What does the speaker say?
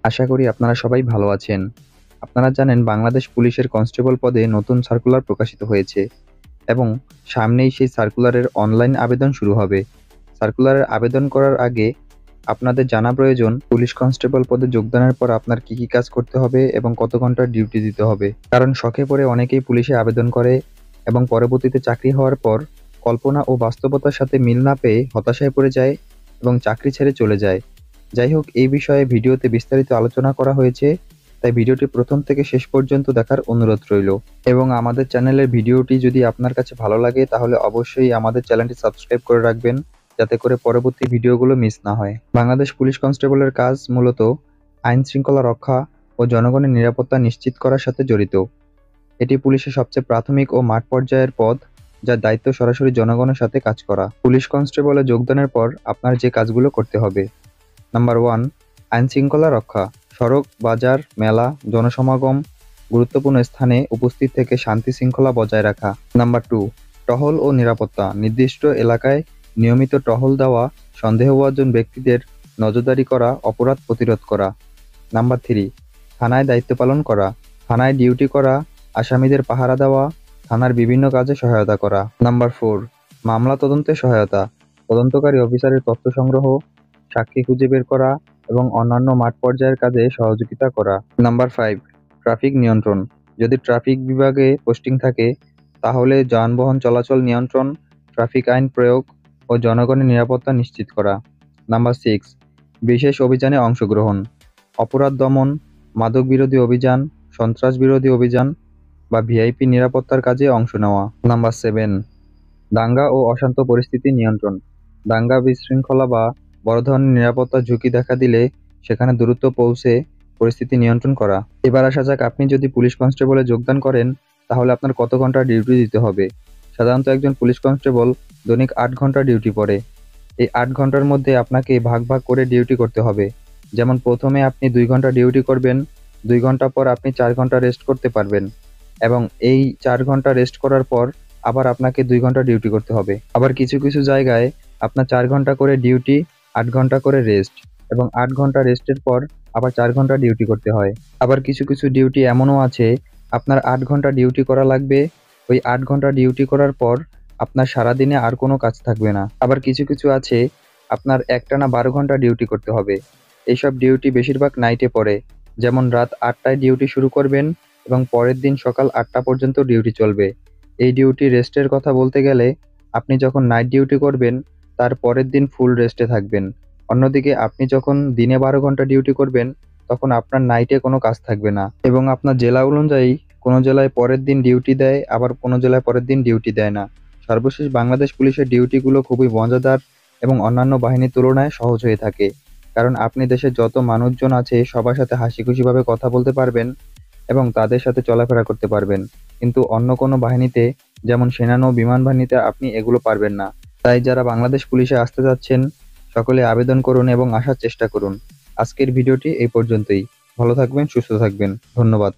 আশা করি আপনারা সবাই ভালো আছেন। আপনারা জানেন বাংলাদেশ পুলিশের কনস্টেবল পদে নতুন সার্কুলার প্রকাশিত হয়েছে এবং সামনেই সেই সার্কুলারের অনলাইন আবেদন শুরু হবে। সার্কুলারের আবেদন করার আগে আপনাদের জানা প্রয়োজন পুলিশ কনস্টেবল পদে যোগদানের পর আপনার কি কাজ করতে হবে এবং কত ঘন্টার ডিউটি দিতে হবে। কারণ শখে পড়ে অনেকেই পুলিশে আবেদন করে এবং পরবর্তীতে চাকরি হওয়ার পর কল্পনা ও বাস্তবতার সাথে মিল না পেয়ে হতাশায় পড়ে যায় এবং চাকরি ছেড়ে চলে যায়। যাই হোক, এই বিষয়ে ভিডিওতে বিস্তারিত আলোচনা করা হয়েছে, তাই ভিডিওটি প্রথম থেকে শেষ পর্যন্ত দেখার অনুরোধ রইল। এবং আমাদের চ্যানেলের ভিডিওটি যদি আপনার কাছে ভালো লাগে তাহলে অবশ্যই আমাদের চ্যানেলটি সাবস্ক্রাইব করে রাখবেন, যাতে করে পরবর্তী ভিডিওগুলো মিস না হয়। বাংলাদেশ পুলিশ কনস্টেবলের কাজ মূলত আইন শৃঙ্খলা রক্ষা ও জনগণের নিরাপত্তা নিশ্চিত করার সাথে জড়িত। এটি পুলিশের সবচেয়ে প্রাথমিক ও মাঠ পর্যায়ের পদ, যার দায়িত্ব সরাসরি জনগণের সাথে কাজ করা। পুলিশ কনস্টেবলে যোগদানের পর আপনার যে কাজগুলো করতে হবে: নাম্বার 1, আইন শৃঙ্খলা রক্ষা। সড়ক, বাজার, মেলা, জনসমাগম, গুরুত্বপূর্ণ স্থানে উপস্থিত থেকে শান্তি শৃঙ্খলা বজায় রাখা। নাম্বার 2, টহল ও নিরাপত্তা। নির্দিষ্ট এলাকায় নিয়মিত টহল দেওয়া, সন্দেহভাজন ব্যক্তিদের নজরদারি করা, অপরাধ প্রতিরোধ করা। নাম্বার 3, থানায় দায়িত্ব পালন করা। থানায় ডিউটি করা, আসামিদের পাহারা দেওয়া, থানার বিভিন্ন কাজে সহায়তা করা। নাম্বার 4, মামলা তদন্তে সহায়তা। তদন্তকারী অফিসারের তথ্য সংগ্রহ, সাক্ষী খুঁজে বের করা এবং অন্যান্য মাঠ পর্যায়ের কাজে সহযোগিতা করা। নাম্বার 5, ট্রাফিক নিয়ন্ত্রণ। যদি ট্রাফিক বিভাগে পোস্টিং থাকে তাহলে যানবাহন চলাচল নিয়ন্ত্রণ, ট্রাফিক আইন প্রয়োগ ও জনগণের নিরাপত্তা নিশ্চিত করা। নাম্বার 6, বিশেষ অভিযানে অংশগ্রহণ। অপরাধ দমন, মাদক বিরোধী অভিযান, সন্ত্রাস বিরোধী অভিযান বা ভিআইপি নিরাপত্তার কাজে অংশ নেওয়া। নাম্বার 7, দাঙ্গা ও অশান্ত পরিস্থিতি নিয়ন্ত্রণ। দাঙ্গা, বিশৃঙ্খলা বা বড় ধরনের নিরাপত্তা ঝুঁকি দেখা দিলে সেখানে দ্রুত পৌঁছে পরিস্থিতি নিয়ন্ত্রণ করা। এবার আসা যাক, আপনি যদি পুলিশ কনস্টেবলে যোগদান করেন তাহলে আপনার কত ঘন্টা ডিউটি দিতে হবে। সাধারণত একজন পুলিশ কনস্টেবল দৈনিক 8 ঘন্টা ডিউটি করে। এই 8 ঘন্টার মধ্যে আপনাকে ভাগ ভাগ করে ডিউটি করতে হবে। যেমন প্রথমে আপনি 2 ঘন্টা ডিউটি করবেন, 2 ঘন্টা পর আপনি 4 ঘন্টা রেস্ট করতে পারবেন এবং এই 4 ঘন্টা রেস্ট করার পর আবার আপনাকে 2 ঘন্টা ডিউটি করতে হবে। আবার কিছু কিছু জায়গায় আপনার 4 ঘন্টা করে ডিউটি, 8 ঘন্টা করে রেস্ট এবং 8 ঘন্টা রেস্টের পর আবার 4 ঘন্টা ডিউটি করতে হয়। আবার কিছু কিছু ডিউটি এমনও আছে আপনার 8 ঘন্টা ডিউটি করা লাগবে, ওই 8 ঘন্টা ডিউটি করার পর আপনার সারাদিনে আর কোনো কাজ থাকবে না। আবার কিছু কিছু আছে আপনার একটানা 12 ঘন্টা ডিউটি করতে হবে। এইসব ডিউটি বেশিরভাগ নাইটে পড়ে, যেমন রাত 8টায় ডিউটি শুরু করবেন এবং পরের দিন সকাল 8টা পর্যন্ত ডিউটি চলবে। এই ডিউটি রেস্টের কথা বলতে গেলে আপনি যখন নাইট ডিউটি করবেন তার পরের দিন ফুল রেস্টে থাকবেন। অন্যদিকে আপনি যখন দিনে 12 ঘন্টা ডিউটি করবেন তখন আপনার নাইটে কোনো কাজ থাকবে না এবং আপনার জেলা অনুযায়ী কোনো জেলায় পরের দিন ডিউটি দেয়, আবার কোনো জেলায় পরের দিন ডিউটি দেয় না। সর্বশেষ বাংলাদেশ পুলিশের ডিউটিগুলো খুবই মজাদার এবং অন্যান্য বাহিনীর তুলনায় সহজ হয়ে থাকে, কারণ আপনি দেশের যত মানুষজন আছে সবার সাথে হাসি খুশিভাবে কথা বলতে পারবেন এবং তাদের সাথে চলাফেরা করতে পারবেন। কিন্তু অন্য কোনো বাহিনীতে, যেমন সেনানৌ বিমান বাহিনীতে আপনি এগুলো পারবেন না। তাই যারা বাংলাদেশ পুলিশে আসতে যাচ্ছেন সকলে আবেদন করুন এবং আসার চেষ্টা করুন। আজকের ভিডিওটি এই পর্যন্তই। ভালো থাকবেন, সুস্থ থাকবেন। ধন্যবাদ।